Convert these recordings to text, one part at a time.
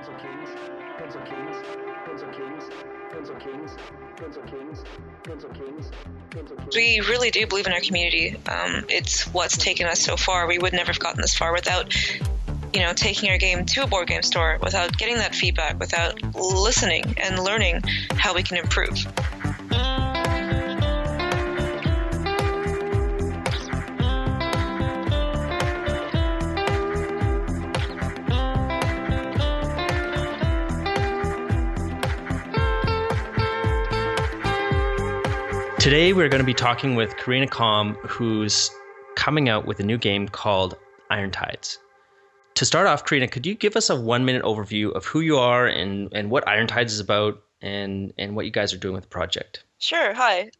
Pencil Kings, Pencil Kings, Pencil Kings, Pencil Kings, Pencil Kings, Pencil Kings, Pencil Kings. We really do believe in our community. It's what's taken us so far. We would never have gotten this far without, taking our game to a board game store, without getting that feedback, without listening and learning how we can improve. Today we're going to be talking with Karina Kalm, who's coming out with a new game called Iron Tides. To start off, Karina, could you give us a 1-minute overview of who you are and what Iron Tides is about and what you guys are doing with the project? Sure. Hi.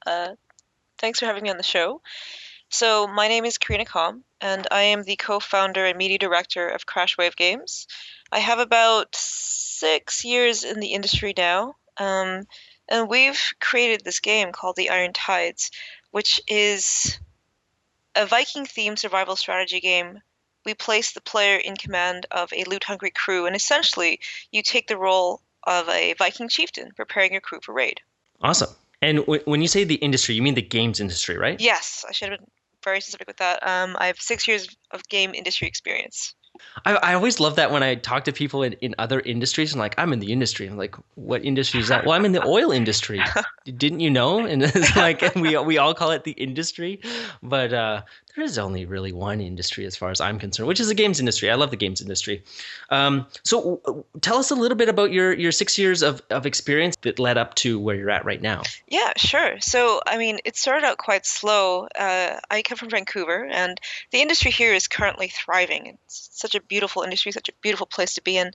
Thanks for having me on the show. So my name is Karina Kalm, and I am the co-founder and media director of Crashwave Games. I have about 6 years in the industry now. And we've created this game called the Iron Tides, which is a Viking-themed survival strategy game. We place the player in command of a loot-hungry crew, and essentially you take the role of a Viking chieftain preparing your crew for raid. Awesome. And when you say the industry, you mean the games industry, right? Yes, I should have been very specific with that. I have 6 years of game industry experience. I always love that when I talk to people in other industries and I'm in the industry. I'm like, what industry is that? Well, I'm in the oil industry. Didn't you know? And it's like we all call it the industry, but there is only really one industry as far as I'm concerned, which is the games industry. I love the games industry. So tell us a little bit about your 6 years of experience that led up to where you're at right now. Yeah, sure. So, it started out quite slow. I come from Vancouver, and the industry here is currently thriving. It's such a beautiful industry, such a beautiful place to be in.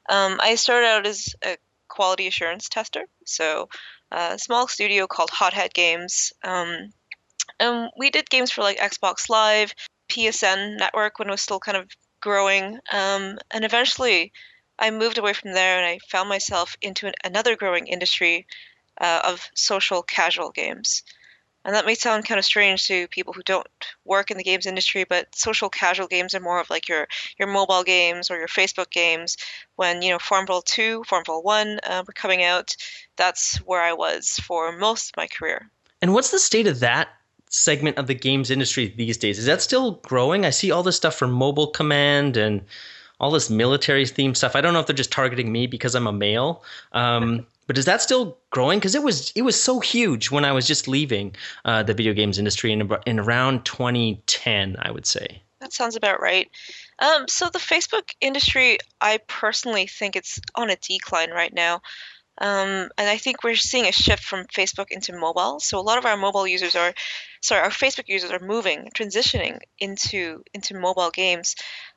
I started out as a quality assurance tester, so a small studio called Hothead Games. And we did games for Xbox Live, PSN Network when it was still kind of growing. And eventually I moved away from there and I found myself into another growing industry of social casual games. And that may sound kind of strange to people who don't work in the games industry, but social casual games are more of your mobile games or your Facebook games. When, Farmville 2, Farmville 1 were coming out, that's where I was for most of my career. And what's the state of that segment of the games industry these days? Is that still growing? I see all this stuff from Mobile Command and all this military themed stuff. I don't know if they're just targeting me because I'm a male. But is that still growing? Because it was so huge when I was just leaving the video games industry in around 2010, I would say. That sounds about right. So the Facebook industry, I personally think it's on a decline right now. And I think we're seeing a shift from Facebook into mobile. So a lot of our our Facebook users are transitioning into mobile games.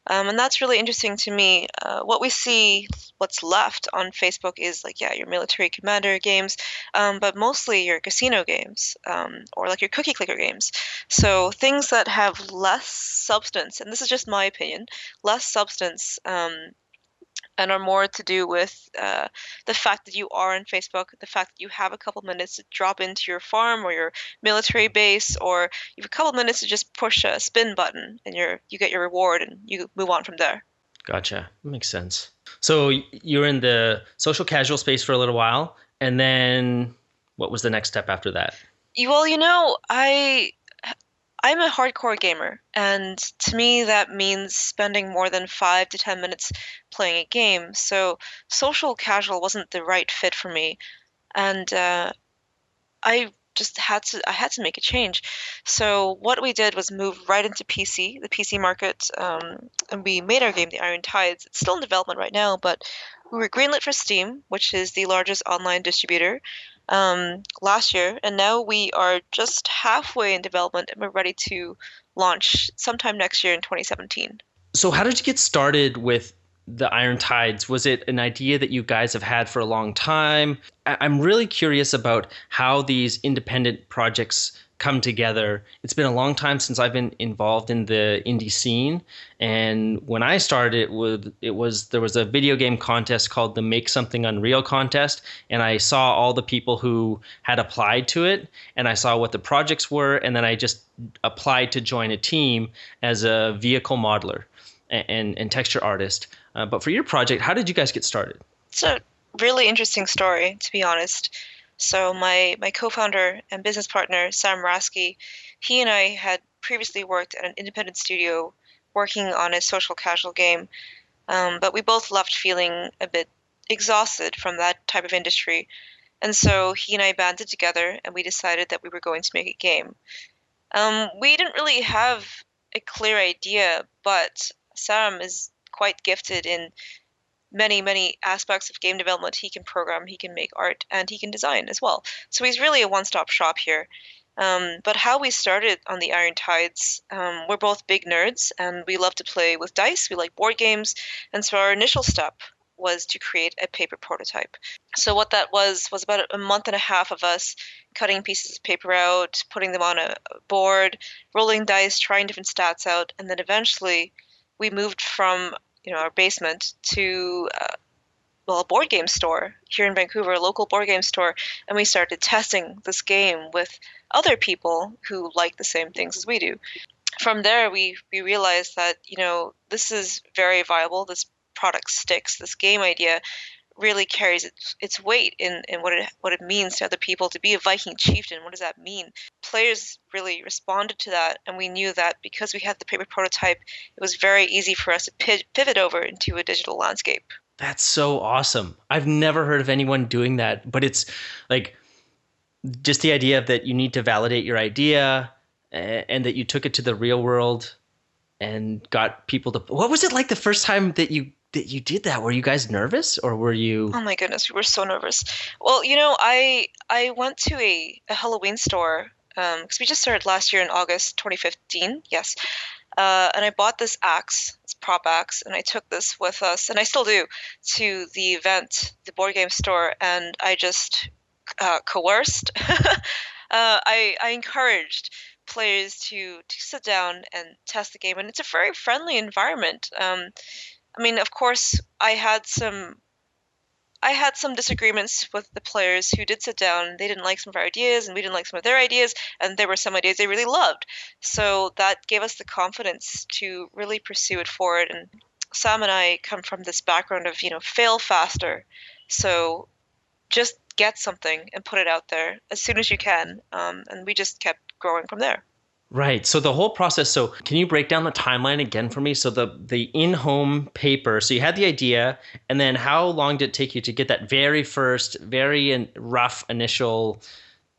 And that's really interesting to me. What we see, what's left on Facebook is your military commander games, but mostly your casino games, or your cookie clicker games. So things that have less substance, and this is just my opinion, less substance, and are more to do with the fact that you are on Facebook, the fact that you have a couple minutes to drop into your farm or your military base, or you have a couple minutes to just push a spin button and you get your reward and you move on from there. Gotcha. That makes sense. So you're in the social casual space for a little while, and then what was the next step after that? Well, I'm a hardcore gamer, and to me that means spending more than 5 to 10 minutes playing a game. So social casual wasn't the right fit for me, and I had to make a change. So what we did was move right into the PC market, and we made our game, the Iron Tides. It's still in development right now, but we were greenlit for Steam, which is the largest online distributor, last year, and now we are just halfway in development and we're ready to launch sometime next year in 2017. So how did you get started with the Iron Tides? Was it an idea that you guys have had for a long time? I'm really curious about how these independent projects come together. It's been a long time since I've been involved in the indie scene, and when I started, there was a video game contest called the Make Something Unreal contest, and I saw all the people who had applied to it, and I saw what the projects were, and then I just applied to join a team as a vehicle modeler and texture artist. But for your project, how did you guys get started? It's a really interesting story, to be honest. So my co-founder and business partner, Sam Rasky, he and I had previously worked at an independent studio working on a social casual game, but we both left feeling a bit exhausted from that type of industry. And so he and I banded together and we decided that we were going to make a game. We didn't really have a clear idea, but Sam is quite gifted in many aspects of game development. He can program, he can make art, and he can design as well. So he's really a one-stop shop here. But how we started on the Iron Tides, we're both big nerds and we love to play with dice. We like board games. And so our initial step was to create a paper prototype. So what that was about a month and a half of us cutting pieces of paper out, putting them on a board, rolling dice, trying different stats out, and then eventually we moved from our basement to a board game store here in Vancouver, a local board game store, and we started testing this game with other people who like the same things as we do. From there, we realized that this is very viable. This product sticks. This game idea really carries its weight in what it means to other people to be a Viking chieftain. What does that mean? Players really responded to that, and we knew that because we had the paper prototype, it was very easy for us to pivot over into a digital landscape. That's so awesome. I've never heard of anyone doing that, but it's like just the idea of that you need to validate your idea and that you took it to the real world and got people to. What was it like the first time that you did that? Were you guys nervous or were you? Oh my goodness, we were so nervous. Well, I went to a Halloween store because we just started last year in August 2015. Yes. And I bought this axe, this prop axe, and I took this with us, and I still do, to the event, the board game store, and I just coerced. I encouraged players to sit down and test the game, and it's a very friendly environment. I mean, of course, I had some disagreements with the players who did sit down. They didn't like some of our ideas, and we didn't like some of their ideas, and there were some ideas they really loved. So that gave us the confidence to really pursue it forward. And Sam and I come from this background of, fail faster. So just get something and put it out there as soon as you can. And we just kept growing from there. Right. So the whole process. So can you break down the timeline again for me? So the in-home paper. So you had the idea, and then how long did it take you to get that very first, very rough initial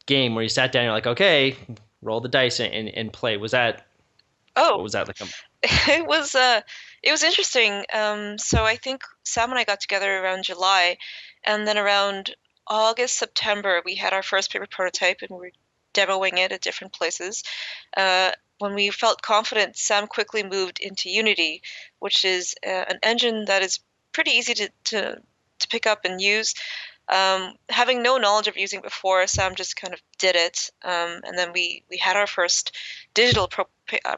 game where you sat down? And you're like, okay, roll the dice and play. Was that? Oh, what was that like? It was interesting. So I think Sam and I got together around July, and then around August, September, we had our first paper prototype, and we were demoing it at different places. When we felt confident, Sam quickly moved into Unity, which is an engine that is pretty easy to pick up and use. Having no knowledge of using it before, Sam just kind of did it. And then we had our first digital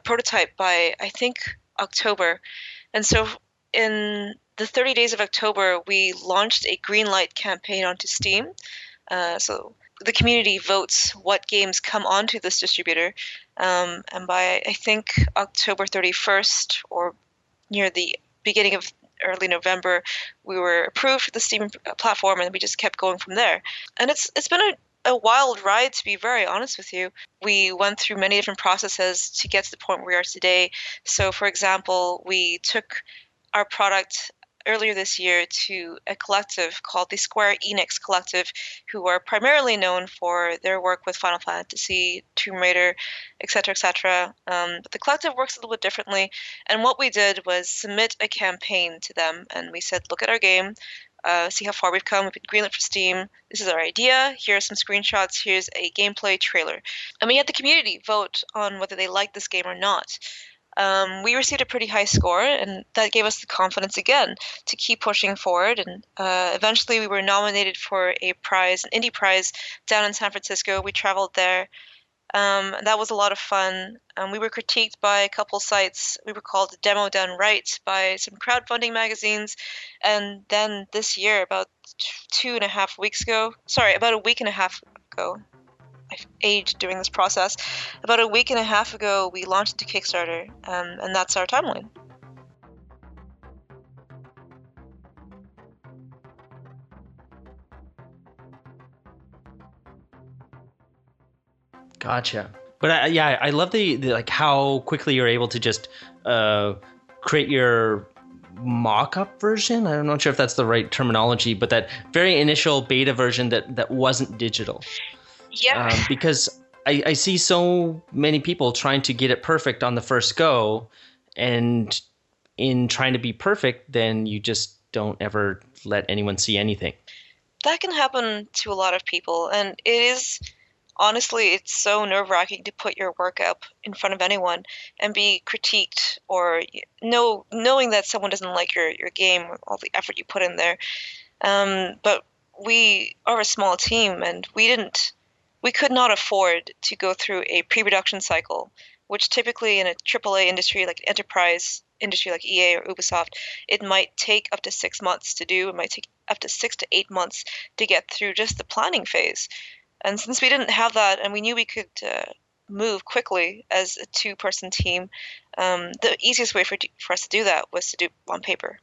prototype by, I think, October. And so in the 30 days of October, we launched a green light campaign onto Steam. So the community votes what games come onto this distributor. And by, I think, October 31st or near the beginning of early November, we were approved for the Steam platform, and we just kept going from there. And it's been a wild ride, to be very honest with you. We went through many different processes to get to the point where we are today. So, for example, we took our product earlier this year to a collective called the Square Enix Collective, who are primarily known for their work with Final Fantasy, Tomb Raider, etc., etc. But the collective works a little bit differently, and what we did was submit a campaign to them, and we said, look at our game, see how far we've come, we've been greenlit for Steam, this is our idea, here are some screenshots, here's a gameplay trailer. And we had the community vote on whether they liked this game or not. We received a pretty high score, and that gave us the confidence again to keep pushing forward. And eventually, we were nominated for a prize, an indie prize, down in San Francisco. We traveled there. And that was a lot of fun. We were critiqued by a couple sites. We were called Demo Done Right by some crowdfunding magazines. And then this year, about about a week and a half ago, I've aged during this process. About a week and a half ago, we launched into Kickstarter, and that's our timeline. Gotcha. But I love the like how quickly you're able to just create your mock-up version. I'm not sure if that's the right terminology, but that very initial beta version that wasn't digital. Yeah. Because I see so many people trying to get it perfect on the first go, and in trying to be perfect, then you just don't ever let anyone see anything. That can happen to a lot of people, and it is honestly, it's so nerve-wracking to put your work up in front of anyone and be critiqued or knowing that someone doesn't like your game or all the effort you put in there. But we are a small team, and we could not afford to go through a pre-production cycle, which typically in a AAA industry like enterprise industry like EA or Ubisoft, it might take up to 6 months to do. It might take up to 6 to 8 months to get through just the planning phase. And since we didn't have that, and we knew we could move quickly as a two-person team, the easiest way for us to do that was to do on paper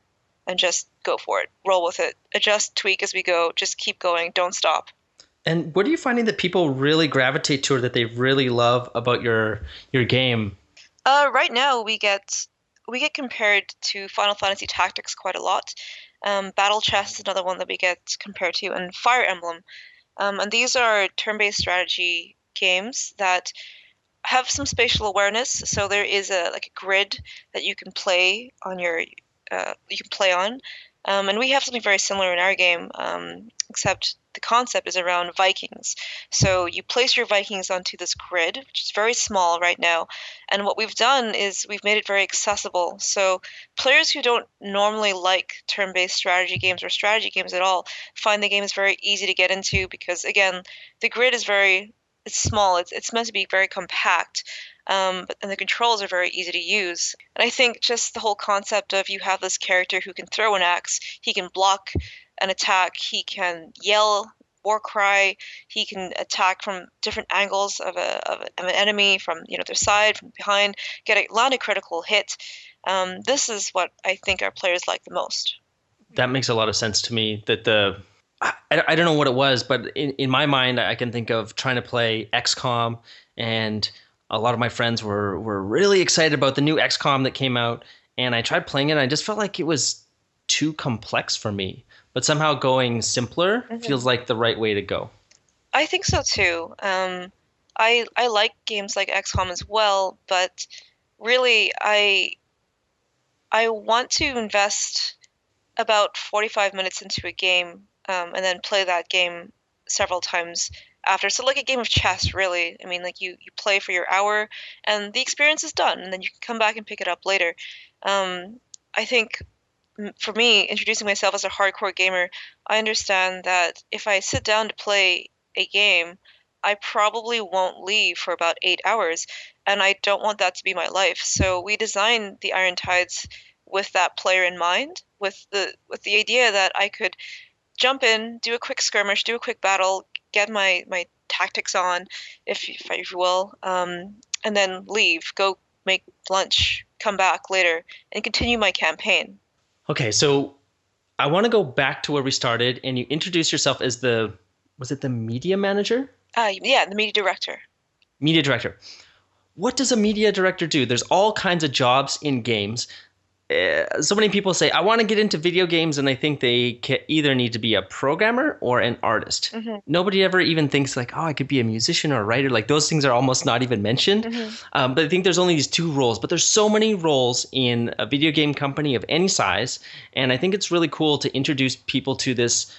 and just go for it, roll with it, adjust, tweak as we go, just keep going, don't stop. And what are you finding that people really gravitate to or that they really love about your game? Right now, we get compared to Final Fantasy Tactics quite a lot. Battle Chess is another one that we get compared to, and Fire Emblem. And these are turn-based strategy games that have some spatial awareness. So there is a grid that you can play on and we have something very similar in our game, except the concept is around Vikings. So you place your Vikings onto this grid, which is very small right now. And what we've done is we've made it very accessible. So players who don't normally like turn-based strategy games or strategy games at all find the game is very easy to get into because, again, the grid is it's small. It's meant to be very compact. And the controls are very easy to use. And I think just the whole concept of you have this character who can throw an axe, he can block an attack, he can yell war cry, he can attack from different angles of an enemy, from their side, from behind, land a critical hit. This is what I think our players like the most. That makes a lot of sense to me. That I don't know what it was, but in my mind, I can think of trying to play XCOM, and a lot of my friends were really excited about the new XCOM that came out, and I tried playing it, and I just felt like it was too complex for me. But somehow going simpler feels like the right way to go. I think so too. I like games like XCOM as well, but really I want to invest about 45 minutes into a game and then play that game several times after. So like a game of chess, really. I mean, like you play for your hour and the experience is done, and then you can come back and pick it up later. I think for me, introducing myself as a hardcore gamer, I understand that if I sit down to play a game, I probably won't leave for about 8 hours, and I don't want that to be my life. So we designed the Iron Tides with that player in mind, with the idea that I could jump in, do a quick skirmish, do a quick battle, get my tactics on, if you will, and then leave, go make lunch, come back later, and continue my campaign. Okay, so I want to go back to where we started, and you introduced yourself as was it the media manager? Yeah, the media director. Media director. What does a media director do? There's all kinds of jobs in games. So many people say, I want to get into video games, and I think they either need to be a programmer or an artist. Mm-hmm. Nobody ever even thinks like, oh, I could be a musician or a writer. Like those things are almost not even mentioned. Mm-hmm. But I think there's only these two roles, but there's so many roles in a video game company of any size. And I think it's really cool to introduce people to this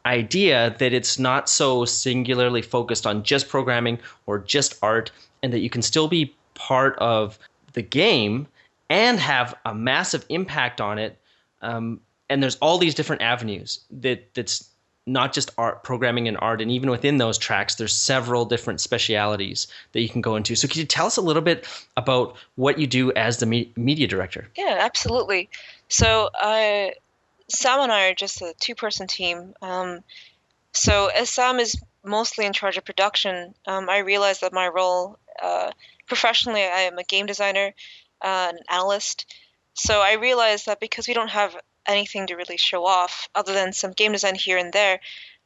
idea that it's not so singularly focused on just programming or just art, and that you can still be part of the game and have a massive impact on it. And there's all these different avenues that's not just art, programming and art. And even within those tracks, there's several different specialities that you can go into. So could you tell us a little bit about what you do as the media director? Yeah, absolutely. So Sam and I are just a two-person team. So as Sam is mostly in charge of production, I realized that my role professionally, I am a game designer, an analyst. So I realized that because we don't have anything to really show off other than some game design here and there,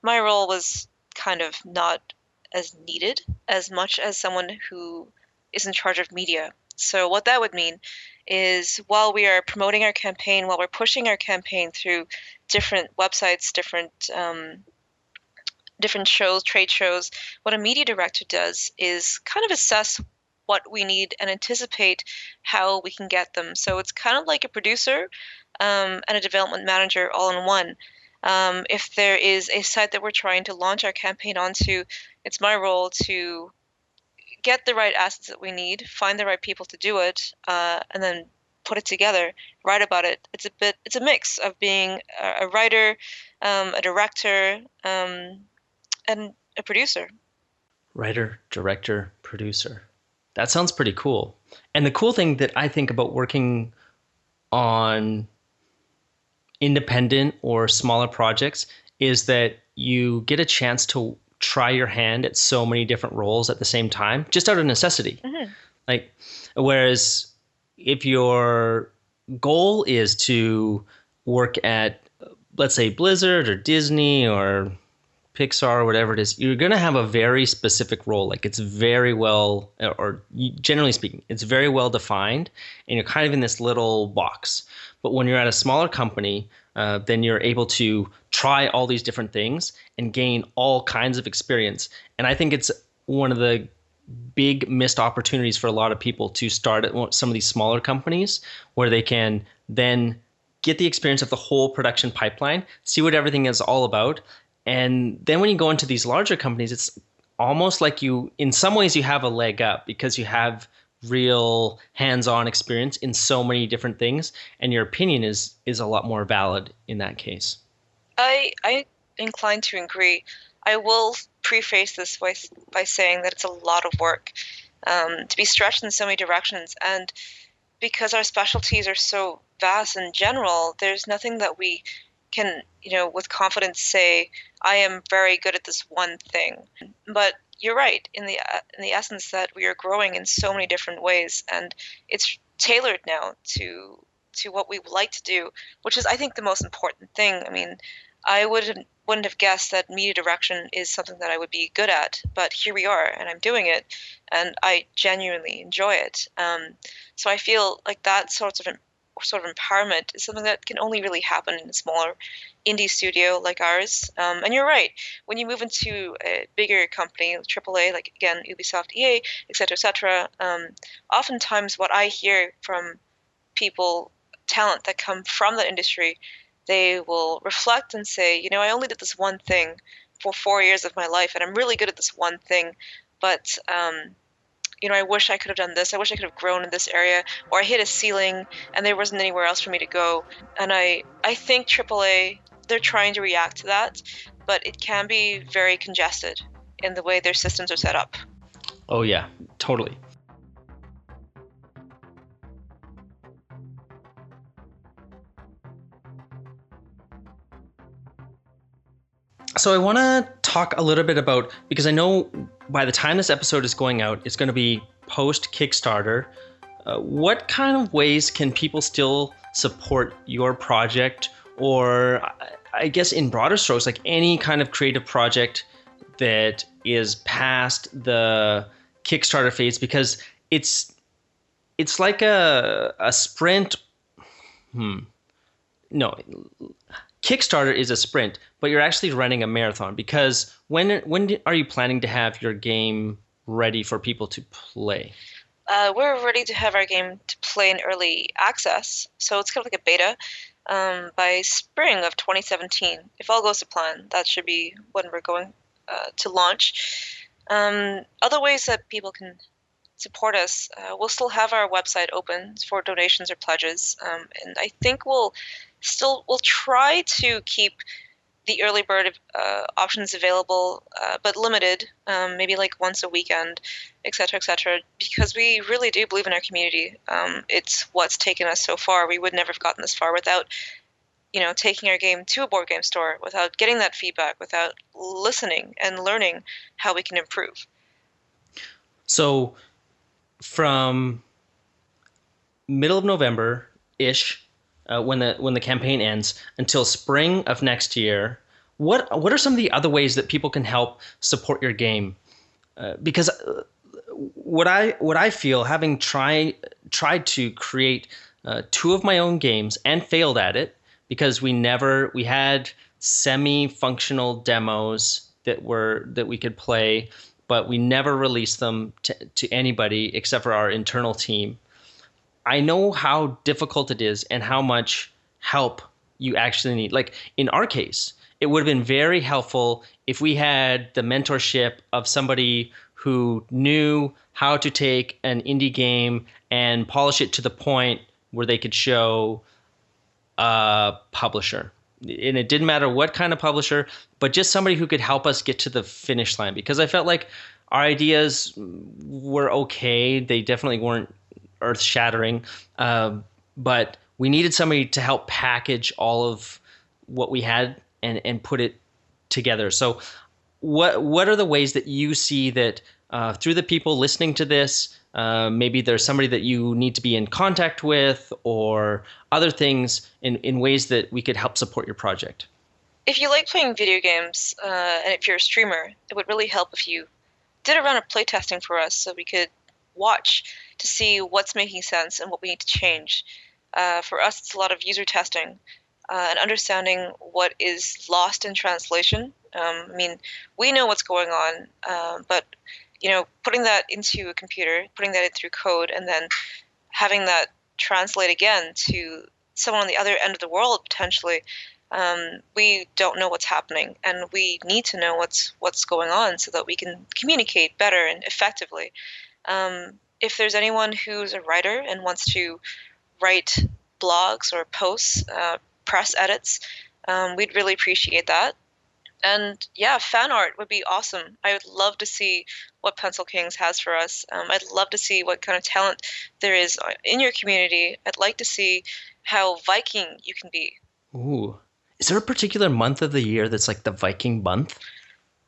my role was kind of not as needed as much as someone who is in charge of media. So what that would mean is while we are promoting our campaign, while we're pushing our campaign through different websites, different shows, trade shows, what a media director does is kind of assess what we need and anticipate how we can get them. So it's kind of like a producer and a development manager all in one. If there is a site that we're trying to launch our campaign onto, it's my role to get the right assets that we need, find the right people to do it, and then put it together, write about it. It's a mix of being a writer, a director, and a producer. Writer, director, producer. That sounds pretty cool. And the cool thing that I think about working on independent or smaller projects is that you get a chance to try your hand at so many different roles at the same time, just out of necessity. Mm-hmm. Like, whereas if your goal is to work at, let's say, Blizzard or Disney or Pixar or whatever it is, you're going to have a very specific role. Like, it's very well, or generally speaking, it's very well defined, and you're kind of in this little box. But when you're at a smaller company, then you're able to try all these different things and gain all kinds of experience. And I think it's one of the big missed opportunities for a lot of people to start at some of these smaller companies, where they can then get the experience of the whole production pipeline, see what everything is all about. And then when you go into these larger companies, it's almost like in some ways you have a leg up because you have real hands-on experience in so many different things, and your opinion is a lot more valid in that case. I incline to agree. I will preface this by saying that it's a lot of work to be stretched in so many directions, and because our specialties are so vast in general, there's nothing that we can, with confidence say, I am very good at this one thing. But you're right in the essence that we are growing in so many different ways, and it's tailored now to what we would like to do, which is, I think, the most important thing. I mean, I wouldn't have guessed that media direction is something that I would be good at, but here we are, and I'm doing it, and I genuinely enjoy it. So I feel like that sort of empowerment is something that can only really happen in a smaller indie studio like ours. And you're right, when you move into a bigger company, AAA, like again Ubisoft, EA, etc., etc., oftentimes what I hear from talent that come from that industry, they will reflect and say, I only did this one thing for 4 years of my life, and I'm really good at this one thing, but I wish I could have done this. I wish I could have grown in this area, or I hit a ceiling and there wasn't anywhere else for me to go. And I think AAA, they're trying to react to that, but it can be very congested in the way their systems are set up. Oh yeah, totally. So I want to talk a little bit about, because I know by the time this episode is going out, it's going to be post Kickstarter. What kind of ways can people still support your project, or I guess in broader strokes, like any kind of creative project that is past the Kickstarter phase? Because it's like a sprint. No. Kickstarter is a sprint, but you're actually running a marathon, because when are you planning to have your game ready for people to play? We're ready to have our game to play in early access, so it's kind of like a beta by spring of 2017. If all goes to plan, that should be when we're going to launch. Other ways that people can support us, we'll still have our website open for donations or pledges, and I think we'll try to keep the early bird options available, but limited, maybe like once a weekend, et cetera, because we really do believe in our community. It's what's taken us so far. We would never have gotten this far without, taking our game to a board game store, without getting that feedback, without listening and learning how we can improve. So from middle of November-ish, when the campaign ends, until spring of next year, what are some of the other ways that people can help support your game? because what I feel, having tried to create two of my own games and failed at it, because we had semi-functional demos that we could play, but we never released them to anybody except for our internal team. I know how difficult it is and how much help you actually need. Like in our case, it would have been very helpful if we had the mentorship of somebody who knew how to take an indie game and polish it to the point where they could show a publisher. And it didn't matter what kind of publisher, but just somebody who could help us get to the finish line, because I felt like our ideas were okay. They definitely weren't earth shattering, but we needed somebody to help package all of what we had and put it together. So what are the ways that you see that through the people listening to this, maybe there's somebody that you need to be in contact with, or other things in ways that we could help support your project? If you like playing video games, and if you're a streamer, it would really help if you did a round of playtesting for us so we could watch to see what's making sense and what we need to change. For us, it's a lot of user testing and understanding what is lost in translation. I mean, we know what's going on, but putting that into a computer, putting that in through code, and then having that translate again to someone on the other end of the world potentially. We don't know what's happening, and we need to know what's going on so that we can communicate better and effectively. If there's anyone who's a writer and wants to write blogs or posts, press edits, we'd really appreciate that. And yeah, fan art would be awesome. I would love to see what Pencil Kings has for us. I'd love to see what kind of talent there is in your community. I'd like to see how Viking you can be. Ooh. Is there a particular month of the year that's like the Viking month?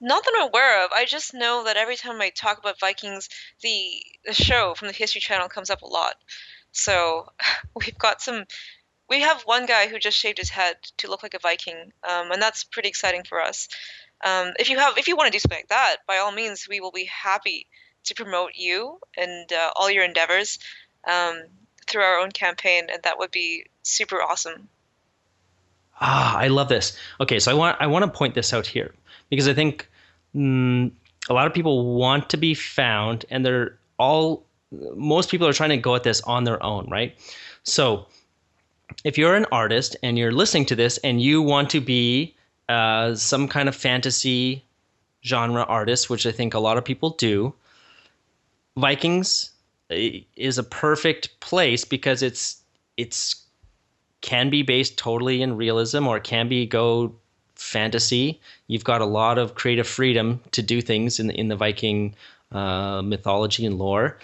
Not that I'm aware of. I just know that every time I talk about Vikings, the show from the History Channel comes up a lot. So we have one guy who just shaved his head to look like a Viking, and that's pretty exciting for us. If you want to do something like that, by all means, we will be happy to promote you and all your endeavors through our own campaign, and that would be super awesome. I love this. Okay, so I want to point this out here, because I think a lot of people want to be found, and most people are trying to go at this on their own, right? So if you're an artist and you're listening to this and you want to be some kind of fantasy genre artist, which I think a lot of people do, Vikings is a perfect place, because it's can be based totally in realism, or it can be go fantasy. You've got a lot of creative freedom to do things in the Viking mythology and lore.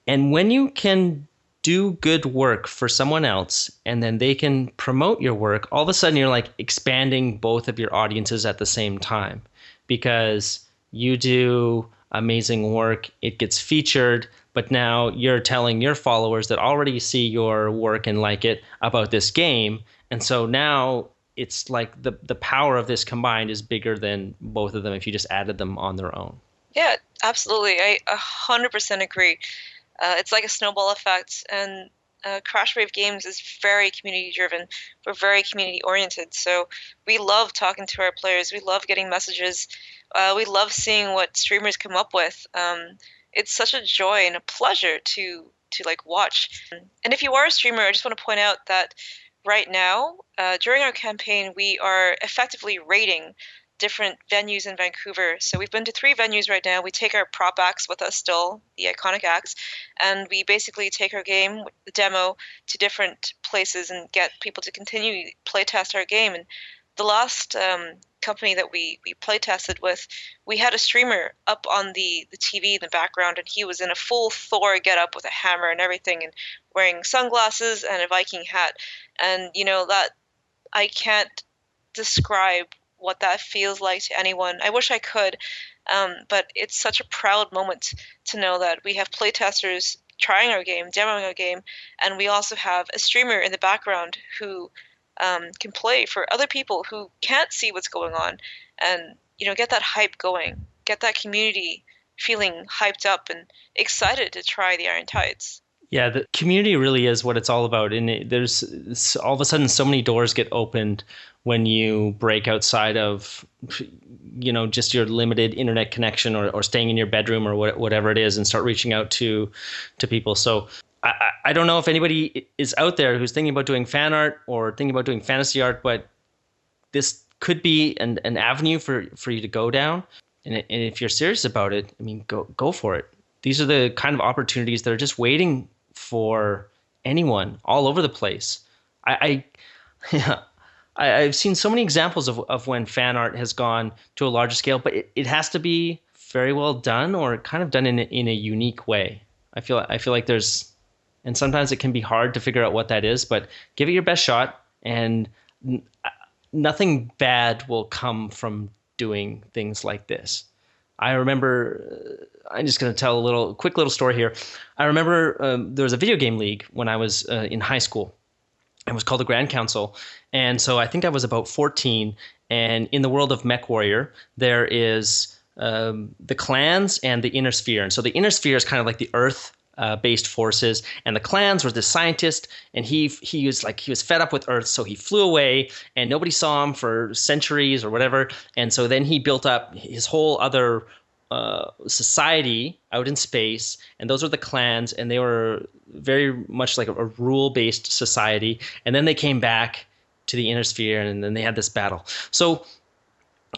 And when you can do good work for someone else and then they can promote your work, all of a sudden you're like expanding both of your audiences at the same time, because you do amazing work, it gets featured, but now you're telling your followers that already see your work and like it about this game. And so now it's like the power of this combined is bigger than both of them if you just added them on their own. Yeah, absolutely. I 100% agree. It's like a snowball effect, and Crash Wave Games is very community driven. We're very community oriented, so we love talking to our players. We love getting messages. We love seeing what streamers come up with. It's such a joy and a pleasure to like watch. And if you are a streamer, I just want to point out that right now, during our campaign, we are effectively rating different venues in Vancouver. So we've been to 3 venues right now. We take our prop acts with us still, the iconic acts, and we basically take our game, the demo, to different places and get people to continue playtest our game. And the last company that we playtested with, we had a streamer up on the TV in the background, and he was in a full Thor getup with a hammer and everything, and wearing sunglasses and a Viking hat. And that I can't describe what that feels like to anyone. I wish I could, but it's such a proud moment to know that we have playtesters trying our game, demoing our game, and we also have a streamer in the background who can play for other people who can't see what's going on, and get that hype going, get that community feeling hyped up and excited to try the Iron Tides. Yeah, the community really is what it's all about. And there's all of a sudden so many doors get opened when you break outside of, just your limited internet connection or staying in your bedroom or whatever it is and start reaching out to people. So I don't know if anybody is out there who's thinking about doing fan art or thinking about doing fantasy art, but this could be an avenue for you to go down. And if you're serious about it, I mean, go for it. These are the kind of opportunities that are just waiting for anyone all over the place. I've seen so many examples of when fan art has gone to a larger scale, but it has to be very well done or kind of done in a unique way. I feel like there's, and sometimes it can be hard to figure out what that is, but give it your best shot, and nothing bad will come from doing things like this. I remember, I'm just going to tell a quick little story here. I remember there was a video game league when I was in high school. It was called the Grand Council. And so I think I was about 14. And in the world of MechWarrior, there is the clans and the inner sphere. And so the inner sphere is kind of like the Earth based forces, and the clans were the scientist, and he was fed up with Earth, so he flew away and nobody saw him for centuries or whatever. And so then he built up his whole other society out in space, and those were the clans, and they were very much like a rule-based society. And then they came back to the inner sphere, and then they had this battle. So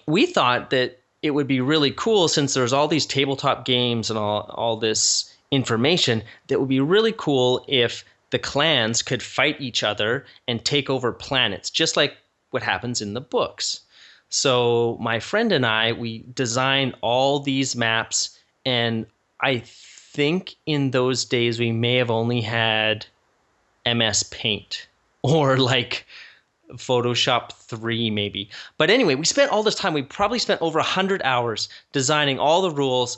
we thought that it would be really cool, since there's all these tabletop games and all this information, that would be really cool if the clans could fight each other and take over planets, just like what happens in the books. So my friend and I, we designed all these maps, and I think in those days we may have only had MS Paint or like Photoshop 3 maybe. But anyway, we spent all this time. We probably spent over 100 hours designing all the rules,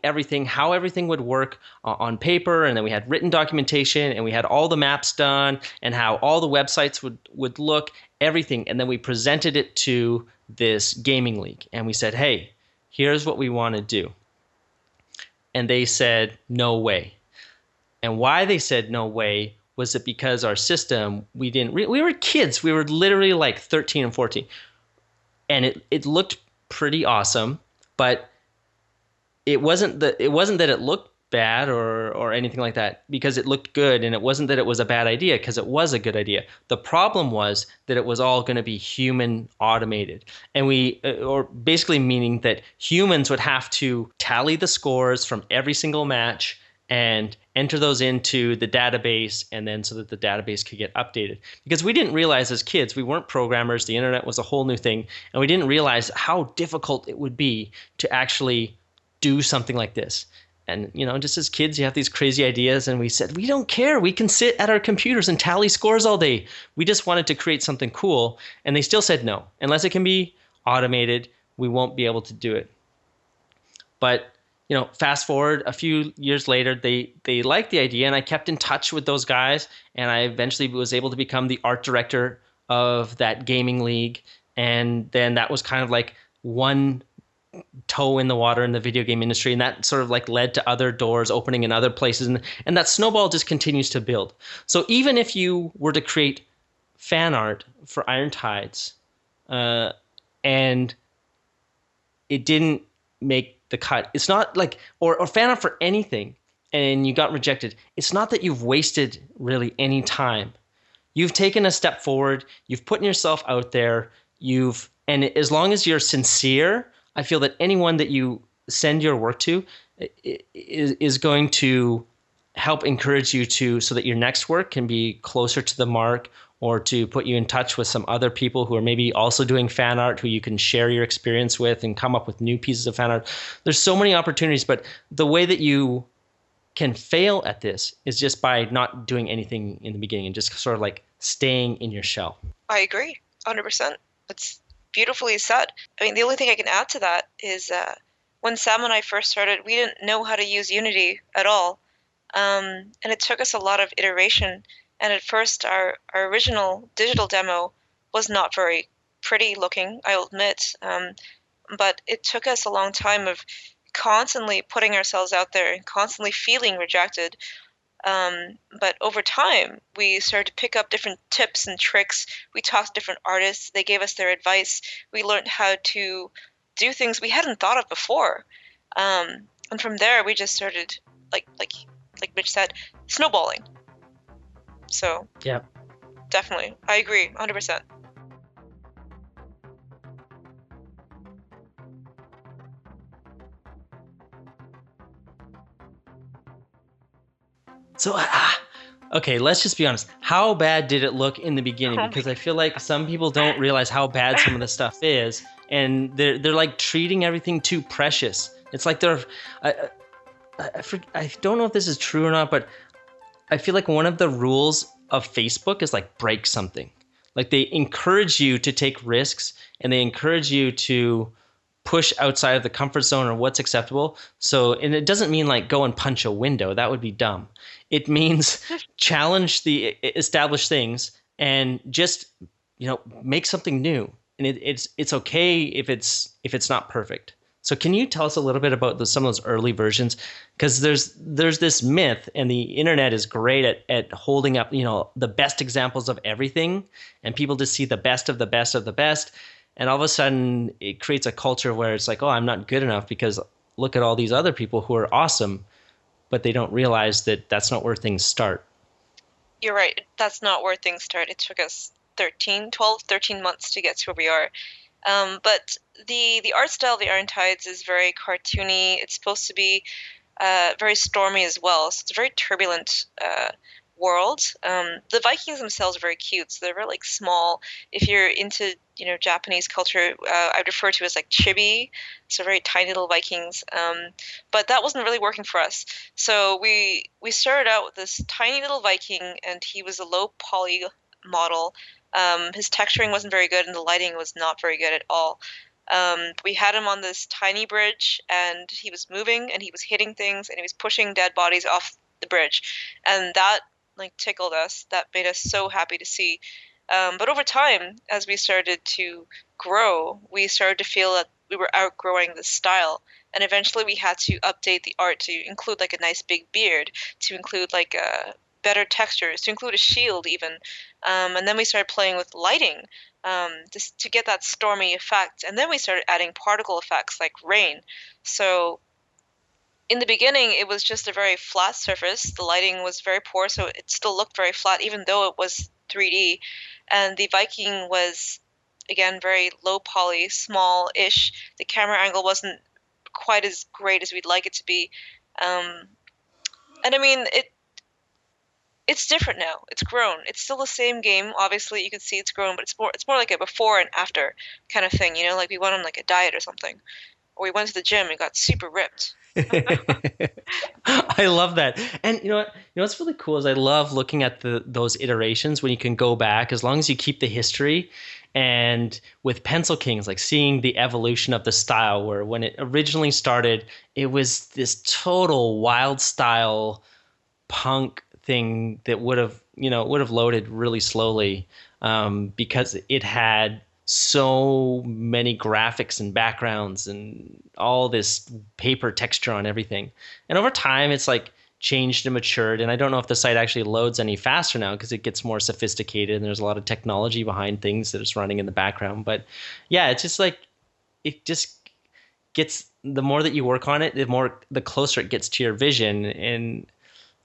everything, how everything would work on paper, and then we had written documentation, and we had all the maps done, and how all the websites would look, everything. And then we presented it to this gaming league, and we said, hey, here's what we want to do. And they said, no way. And why they said no way was that because our system, we were kids. We were literally like 13 and 14. And it looked pretty awesome, but it wasn't that it looked bad or anything like that, because it looked good, and it wasn't that it was a bad idea, because it was a good idea. The problem was that it was all going to be human automated, and or basically meaning that humans would have to tally the scores from every single match and enter those into the database, and then so that the database could get updated. Because we didn't realize as kids, we weren't programmers, the internet was a whole new thing, and we didn't realize how difficult it would be to actually do something like this. And, just as kids, you have these crazy ideas, and we said, we don't care. We can sit at our computers and tally scores all day. We just wanted to create something cool. And they still said, no, unless it can be automated, we won't be able to do it. But, fast forward a few years later, they liked the idea, and I kept in touch with those guys, and I eventually was able to become the art director of that gaming league. And then that was kind of like one toe in the water in the video game industry, and that sort of like led to other doors opening in other places, and that snowball just continues to build. So even if you were to create fan art for Iron Tides and it didn't make the cut, it's not like, or fan art for anything and you got rejected, it's not that you've wasted really any time. You've taken a step forward, you've put yourself out there, and as long as you're sincere, I feel that anyone that you send your work to is going to help encourage you so that your next work can be closer to the mark, or to put you in touch with some other people who are maybe also doing fan art, who you can share your experience with and come up with new pieces of fan art. There's so many opportunities, but the way that you can fail at this is just by not doing anything in the beginning and just sort of like staying in your shell. I agree, 100%. It's beautifully said. I mean, the only thing I can add to that is when Sam and I first started, we didn't know how to use Unity at all. And it took us a lot of iteration. And at first, our original digital demo was not very pretty looking, I'll admit. But it took us a long time of constantly putting ourselves out there and constantly feeling rejected. But over time, we started to pick up different tips and tricks. We talked to different artists. They gave us their advice. We learned how to do things we hadn't thought of before. And from there, we just started, like Mitch said, snowballing. So Yeah. definitely, I agree, 100%. So, okay, let's just be honest. How bad did it look in the beginning? Because I feel like some people don't realize how bad some of the stuff is, and they're like treating everything too precious. It's like I don't know if this is true or not, but I feel like one of the rules of Facebook is like break something. Like they encourage you to take risks, and they encourage you to push outside of the comfort zone or what's acceptable. So, and it doesn't mean like go and punch a window. That would be dumb. It means challenge the established things and just, make something new. And it's okay if it's not perfect. So can you tell us a little bit about some of those early versions? Because there's this myth, and the internet is great at holding up, the best examples of everything, and people just see the best of the best of the best. And all of a sudden, it creates a culture where it's like, oh, I'm not good enough because look at all these other people who are awesome, but they don't realize that that's not where things start. You're right. That's not where things start. It took us 12, 13 months to get to where we are. But the art style of the Iron Tides is very cartoony. It's supposed to be very stormy as well. So it's a very turbulent world. The Vikings themselves are very cute. So they're very like small. If you're into Japanese culture, I'd refer to as like chibi. So very tiny little Vikings. But that wasn't really working for us. So we started out with this tiny little Viking, and he was a low poly model. His texturing wasn't very good, and the lighting was not very good at all. We had him on this tiny bridge, and he was moving, and he was hitting things, and he was pushing dead bodies off the bridge, and that like tickled us. That made us so happy to see. But over time, as we started to grow, we started to feel that we were outgrowing the style, and eventually we had to update the art to include like a nice big beard, to include like better textures, to include a shield even. And then we started playing with lighting just to get that stormy effect. And then we started adding particle effects like rain. So in the beginning, it was just a very flat surface. The lighting was very poor, so it still looked very flat, even though it was 3D. And the Viking was, again, very low poly, small-ish. The camera angle wasn't quite as great as we'd like it to be. And I mean, it's different now. It's grown. It's still the same game. Obviously, you can see it's grown, but it's more like a before and after kind of thing. Like we went on like a diet or something, or we went to the gym and got super ripped. I love that. And what's really cool is I love looking at those iterations when you can go back, as long as you keep the history. And with Pencil Kings, like seeing the evolution of the style, where when it originally started, it was this total wild style punk thing that would have loaded really slowly, because it had so many graphics and backgrounds and all this paper texture on everything. And over time, it's like changed and matured. And I don't know if the site actually loads any faster now because it gets more sophisticated and there's a lot of technology behind things that is running in the background. But yeah, it's just like, it just gets, the more that you work on it, the closer it gets to your vision. And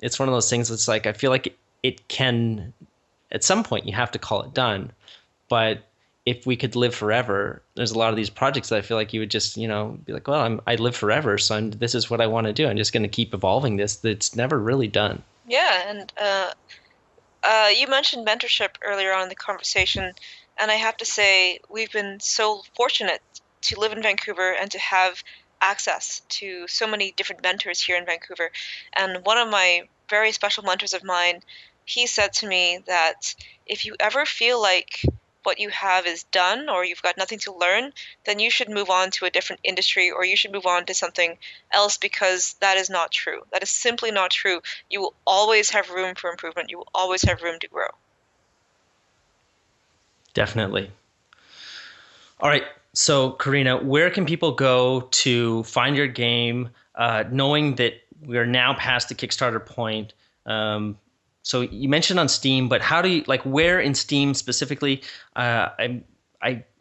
it's one of those things that's like, I feel like it can, at some point you have to call it done. But if we could live forever, there's a lot of these projects that I feel like you would just, be like, well, I live forever, so this is what I want to do. I'm just going to keep evolving this. It's never really done. Yeah, and you mentioned mentorship earlier on in the conversation, and I have to say we've been so fortunate to live in Vancouver and to have access to so many different mentors here in Vancouver. And one of my very special mentors of mine, he said to me that if you ever feel like what you have is done or you've got nothing to learn, then you should move on to a different industry or you should move on to something else, because that is not true. That is simply not true. You will always have room for improvement. You will always have room to grow. Definitely. All right. So, Karina, where can people go to find your game, knowing that we're now past the Kickstarter point? So you mentioned on Steam, but how do you, like, where in Steam specifically? I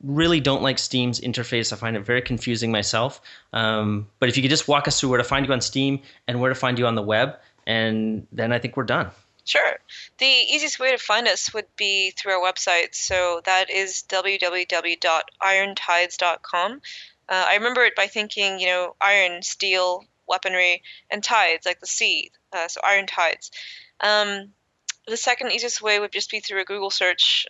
really don't like Steam's interface. I find it very confusing myself. But if you could just walk us through where to find you on Steam and where to find you on the web, and then I think we're done. Sure. The easiest way to find us would be through our website. So that is www.irontides.com. I remember it by thinking, iron, steel, weaponry, and tides, like the sea. So Iron Tides. The second easiest way would just be through a Google search.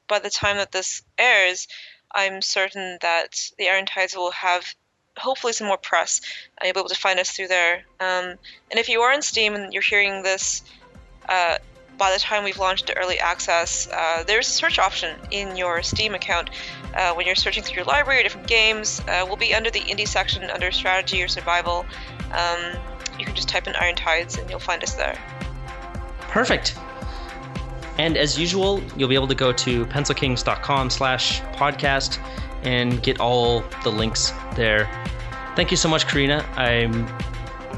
By the time that this airs, I'm certain that the Iron Tides will have hopefully some more press. You'll be able to find us through there. And if you are on Steam and you're hearing this, by the time we've launched the early access, there's a search option in your Steam account. When you're searching through your library or different games, we'll be under the indie section under strategy or survival. You can just type in Iron Tides and you'll find us there. Perfect. And as usual, you'll be able to go to pencilkings.com/podcast and get all the links there. Thank you so much, Karina. I'm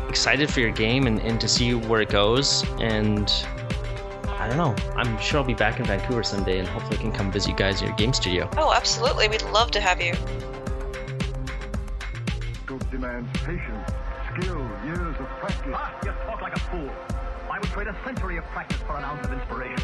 excited for your game and to see where it goes. And I don't know, I'm sure I'll be back in Vancouver someday and hopefully can come visit you guys in your game studio. Oh, absolutely. We'd love to have you. Scope demands patience, skill, years of practice. You talk like a fool. I would trade a century of practice for an ounce of inspiration.